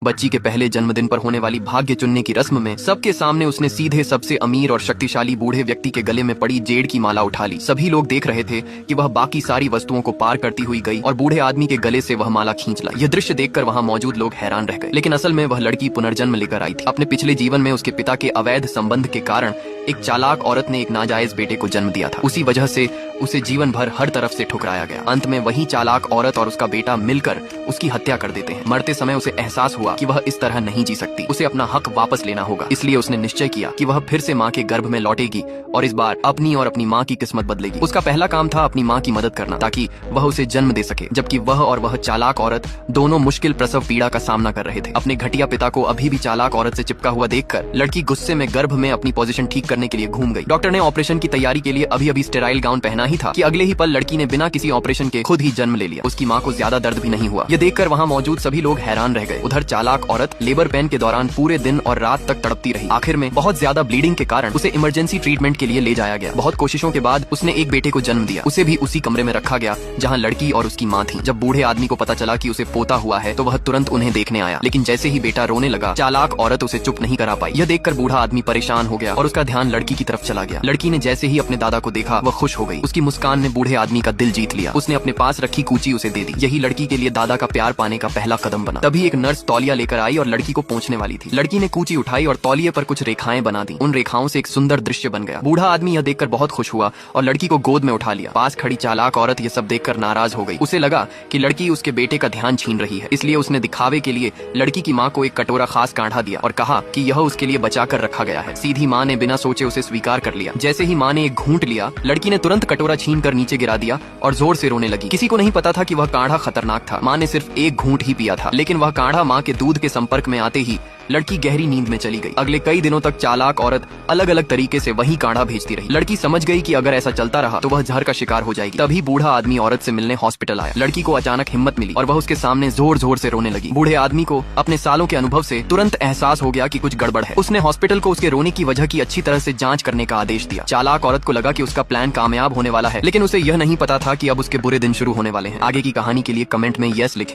बच्ची के पहले जन्मदिन पर होने वाली भाग्य चुनने की रस्म में सबके सामने उसने सीधे सबसे अमीर और शक्तिशाली बूढ़े व्यक्ति के गले में पड़ी जेड की माला उठा ली। सभी लोग देख रहे थे कि वह बाकी सारी वस्तुओं को पार करती हुई गई और बूढ़े आदमी के गले से वह माला खींच लाई। यह दृश्य देखकर वहाँ मौजूद लोग हैरान रह गए, लेकिन असल में वह लड़की पुनर्जन्म लेकर आई थी। अपने पिछले जीवन में उसके पिता के अवैध संबंध के कारण एक चालाक औरत ने एक नाजायज बेटे को जन्म दिया था। उसी वजह से उसे जीवन भर हर तरफ से ठुकराया गया। अंत में वही चालाक औरत और उसका बेटा मिलकर उसकी हत्या कर देते हैं। मरते समय उसे एहसास हुआ कि वह इस तरह नहीं जी सकती, उसे अपना हक वापस लेना होगा। इसलिए उसने निश्चय किया कि वह फिर से माँ के गर्भ में लौटेगी और इस बार अपनी और अपनी माँ की किस्मत बदलेगी। उसका पहला काम था अपनी माँ की मदद करना ताकि वह उसे जन्म दे सके, जबकि वह और वह चालाक औरत दोनों मुश्किल प्रसव पीड़ा का सामना कर रहे थे। अपने घटिया पिता को अभी भी चालाक औरत से चिपका हुआ देखकर लड़की गुस्से में गर्भ में अपनी पोजीशन ठीक करने के लिए घूम गई। डॉक्टर ने ऑपरेशन की तैयारी के लिए अभी स्टेराइल गाउन पहना ही था कि अगले ही पल लड़की ने बिना किसी ऑपरेशन के खुद ही जन्म ले लिया। उसकी माँ को ज्यादा दर्द भी नहीं हुआ। यह देखकर वहाँ मौजूद सभी लोग हैरान रह गए। उधर चालाक औरत लेबर पेन के दौरान पूरे दिन और रात तक तड़पती रही। आखिर में बहुत ज्यादा ब्लीडिंग के कारण उसे इमरजेंसी ट्रीटमेंट के लिए ले जाया गया। बहुत कोशिशों के बाद उसने एक बेटे को जन्म दिया। उसे भी उसी कमरे में रखा गया जहाँ लड़की और उसकी माँ थी। जब बूढ़े आदमी को पता चला कि उसे पोता हुआ है तो वह तुरंत उन्हें देखने आया, लेकिन जैसे ही बेटा रोने लगा चालाक औरत उसे चुप नहीं करा पाई। यह देखकर बूढ़ा आदमी परेशान हो गया और उसका ध्यान लड़की की तरफ चला गया। लड़की ने जैसे ही अपने दादा को देखा वह खुश हो गई। उसकी मुस्कान ने बूढ़े आदमी का दिल जीत लिया। उसने अपने पास रखी कूची उसे दे दी। यही लड़की के लिए दादा का प्यार पाने का पहला कदम बना। तभी एक नर्स तौलिया लेकर आई और लड़की को पोंछने वाली थी। लड़की ने कूची उठाई और तौलिए पर कुछ रेखाएं बना दी। उन रेखाओं से एक सुंदर दृश्य बन गया। बूढ़ा आदमी यह देखकर बहुत खुश हुआ और लड़की को गोद में उठा लिया। पास खड़ी चालाक औरत यह सब देखकर नाराज हो गई। उसे लगा कि लड़की उसके बेटे का ध्यान छीन रही है, इसलिए उसने दिखावे के लिए लड़की की माँ को एक कटोरा खास काढ़ा दिया और कहा कि यह उसके लिए बचा कर रखा गया है। सीधी माँ ने बिना सोचे उसे स्वीकार कर लिया। जैसे ही माँ ने एक घूंट लिया, लड़की ने तुरंत कटोरा छीन कर नीचे गिरा दिया और जोर से रोने लगी। किसी को नहीं पता था कि वह काढ़ा खतरनाक था। माँ ने सिर्फ एक घूंट ही पिया था, लेकिन वह काढ़ा माँ के दूध के संपर्क में आते ही लड़की गहरी नींद में चली गई। अगले कई दिनों तक चालाक औरत अलग अलग तरीके से वही काढ़ा भेजती रही। लड़की समझ गई कि अगर ऐसा चलता रहा तो वह जहर का शिकार हो जाएगी। तभी बूढ़ा आदमी औरत से मिलने हॉस्पिटल आया। लड़की को अचानक हिम्मत मिली और वह उसके सामने जोर जोर से रोने लगी। बूढ़े आदमी को अपने सालों के अनुभव से तुरंत एहसास हो गया कि कुछ गड़बड़ है। उसने हॉस्पिटल को उसके रोने की वजह की अच्छी तरह से जांच करने का आदेश दिया। चालाक औरत को लगा कि उसका प्लान कामयाब होने वाला है, लेकिन उसे यह नहीं पता था कि अब उसके बुरे दिन शुरू होने वाले हैं। आगे की कहानी के लिए कमेंट में यस लिखें।